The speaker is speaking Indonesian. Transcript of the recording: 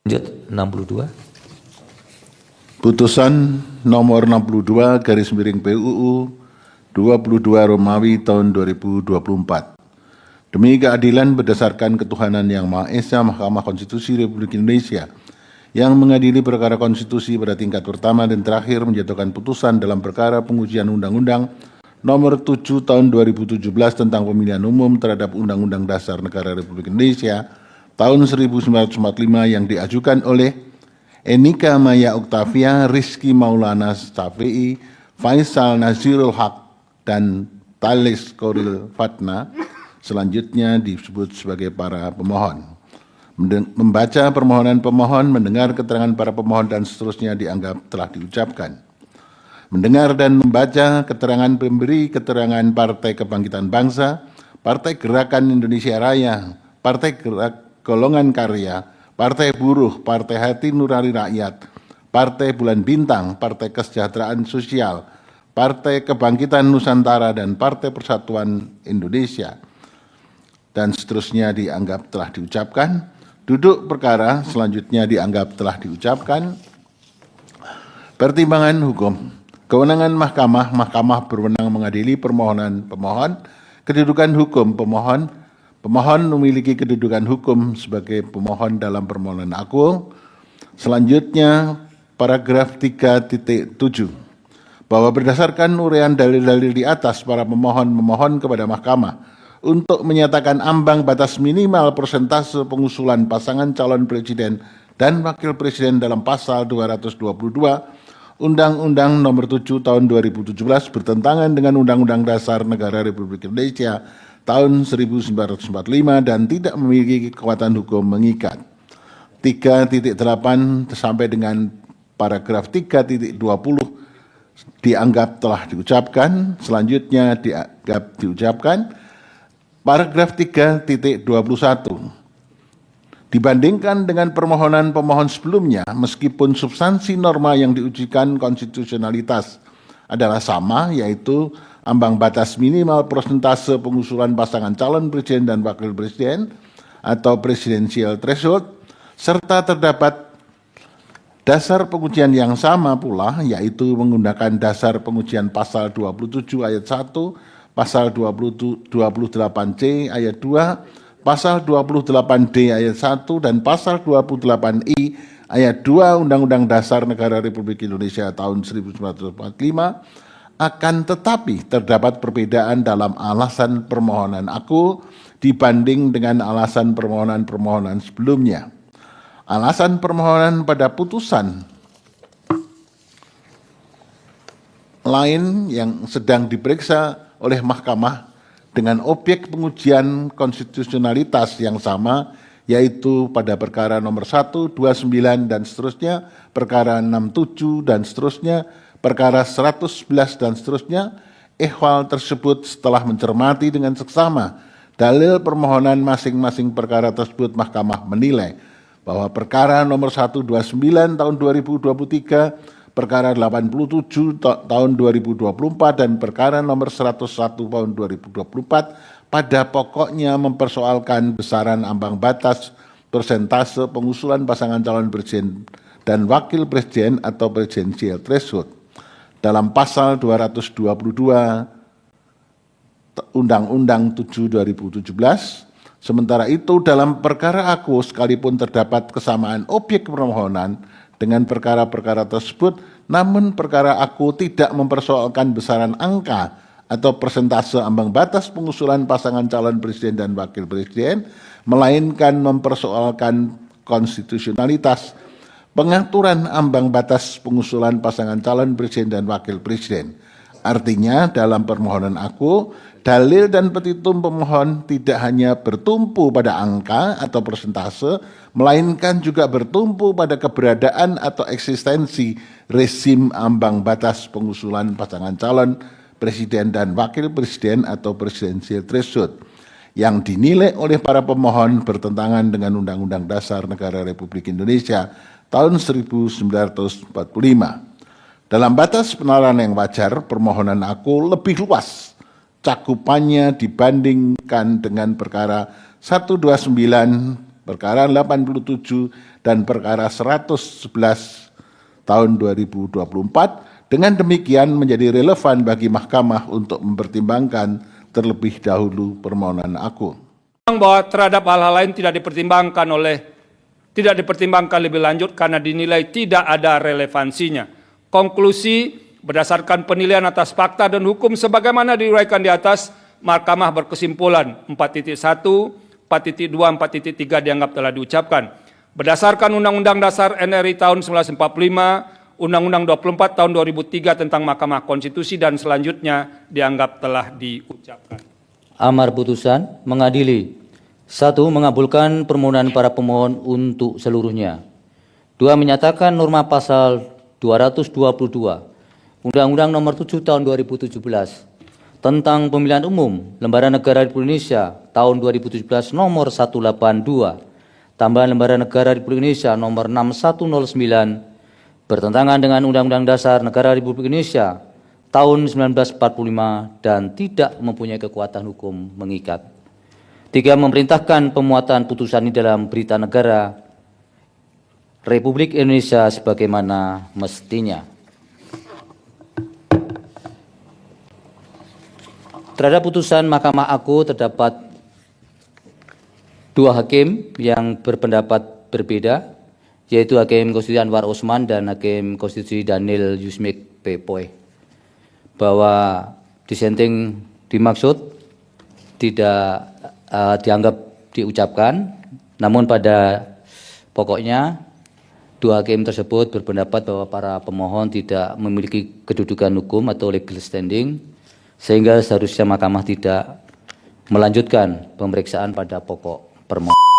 Lanjut 62. Putusan nomor 62 garis miring PUU 22 Romawi tahun 2024. Demi keadilan berdasarkan ketuhanan yang Maha Esa, Mahkamah Konstitusi Republik Indonesia yang mengadili perkara konstitusi pada tingkat pertama dan terakhir menjatuhkan putusan dalam perkara pengujian Undang-Undang nomor 7 tahun 2017 tentang pemilihan umum terhadap Undang-Undang Dasar Negara Republik Indonesia tahun 1945 yang diajukan oleh Enika Maya Oktavia, Rizky Maulana Syafi'i, Faisal Nazirul Haq, dan Talis Koril Fatna, selanjutnya disebut sebagai para pemohon. Membaca permohonan pemohon, mendengar keterangan para pemohon, dan seterusnya dianggap telah diucapkan. Mendengar dan membaca keterangan pemberi keterangan Partai Kebangkitan Bangsa, Partai Gerakan Indonesia Raya, Partai Golongan Karya, Partai Buruh, Partai Hati Nurani Rakyat, Partai Bulan Bintang, Partai Kesejahteraan Sosial, Partai Kebangkitan Nusantara, dan Partai Persatuan Indonesia, dan seterusnya dianggap telah diucapkan. Duduk perkara selanjutnya dianggap telah diucapkan. Pertimbangan hukum. Kewenangan mahkamah. Mahkamah berwenang mengadili permohonan pemohon. Kedudukan hukum pemohon. Pemohon memiliki kedudukan hukum sebagai pemohon dalam permohonan aku. Selanjutnya, paragraf 3.7. Bahwa berdasarkan uraian dalil-dalil di atas, para pemohon memohon kepada mahkamah untuk menyatakan ambang batas minimal persentase pengusulan pasangan calon presiden dan wakil presiden dalam pasal 222 Undang-Undang nomor 7 tahun 2017 bertentangan dengan Undang-Undang Dasar Negara Republik Indonesia tahun 1945 dan tidak memiliki kekuatan hukum mengikat. 3.8 sampai dengan paragraf 3.20 dianggap telah diucapkan. Selanjutnya dianggap diucapkan. Paragraf 3.21. Dibandingkan dengan permohonan pemohon sebelumnya, meskipun substansi norma yang diujikan konstitusionalitas adalah sama, yaitu ambang batas minimal persentase pengusulan pasangan calon presiden dan wakil presiden atau presidensial threshold, serta terdapat dasar pengujian yang sama pula, yaitu menggunakan dasar pengujian pasal 27 ayat 1, pasal 28C ayat 2, pasal 28D ayat 1, dan pasal 28I ayat 2 Undang-Undang Dasar Negara Republik Indonesia tahun 1945, akan tetapi terdapat perbedaan dalam alasan permohonan aku dibanding dengan alasan permohonan-permohonan sebelumnya. Alasan permohonan pada putusan lain yang sedang diperiksa oleh mahkamah dengan objek pengujian konstitusionalitas yang sama, yaitu pada perkara nomor 1, 29 dan seterusnya, perkara 67 dan seterusnya, perkara 111 dan seterusnya. Ehwal tersebut setelah mencermati dengan seksama dalil permohonan masing-masing perkara tersebut, mahkamah menilai bahwa perkara nomor 129 tahun 2023, perkara 87 tahun 2024, dan perkara nomor 101 tahun 2024 pada pokoknya mempersoalkan besaran ambang batas persentase pengusulan pasangan calon presiden dan wakil presiden atau presidensial threshold dalam pasal 222 Undang-Undang 7 2017. Sementara itu dalam perkara aku, sekalipun terdapat kesamaan objek permohonan dengan perkara-perkara tersebut, namun perkara aku tidak mempersoalkan besaran angka atau persentase ambang batas pengusulan pasangan calon presiden dan wakil presiden, melainkan mempersoalkan konstitusionalitas pengaturan ambang batas pengusulan pasangan calon presiden dan wakil presiden. Artinya dalam permohonan aku, dalil dan petitum pemohon tidak hanya bertumpu pada angka atau persentase, melainkan juga bertumpu pada keberadaan atau eksistensi rezim ambang batas pengusulan pasangan calon presiden dan wakil presiden atau presidensial threshold yang dinilai oleh para pemohon bertentangan dengan Undang-Undang Dasar Negara Republik Indonesia tahun 1945. Dalam batas penalaran yang wajar, permohonan aku lebih luas cakupannya dibandingkan dengan perkara 129 perkara 87 dan perkara 111 tahun 2024. Dengan demikian menjadi relevan bagi Mahkamah untuk mempertimbangkan terlebih dahulu permohonan aku. Bahwa terhadap hal-hal lain tidak dipertimbangkan lebih lanjut karena dinilai tidak ada relevansinya. Konklusi, berdasarkan penilaian atas fakta dan hukum sebagaimana diuraikan di atas, Mahkamah berkesimpulan 4.1, 4.2, 4.3 dianggap telah diucapkan. Berdasarkan Undang-Undang Dasar NRI tahun 1945, Undang-Undang 24 tahun 2003 tentang Mahkamah Konstitusi dan selanjutnya dianggap telah diucapkan. Amar putusan mengadili. 1. Mengabulkan permohonan para pemohon untuk seluruhnya. 2. Menyatakan norma pasal 222 Undang-Undang Nomor 7 Tahun 2017 tentang Pemilihan Umum Lembaga Negara Republik Indonesia tahun 2017 nomor 182 tambahan Lembaga Negara Republik Indonesia nomor 6109 bertentangan dengan Undang-Undang Dasar Negara Republik Indonesia tahun 1945 dan tidak mempunyai kekuatan hukum mengikat. 3. Memerintahkan pemuatan putusan ini dalam Berita Negara Republik Indonesia sebagaimana mestinya. Terhadap putusan Mahkamah Agung terdapat 2 hakim yang berpendapat berbeda, yaitu Hakim Konstitusi Anwar Usman dan Hakim Konstitusi Daniel Yusmik P. bahwa dissenting dimaksud tidak dianggap diucapkan, namun pada pokoknya 2 hakim tersebut berpendapat bahwa para pemohon tidak memiliki kedudukan hukum atau legal standing, sehingga seharusnya Mahkamah tidak melanjutkan pemeriksaan pada pokok permohonan.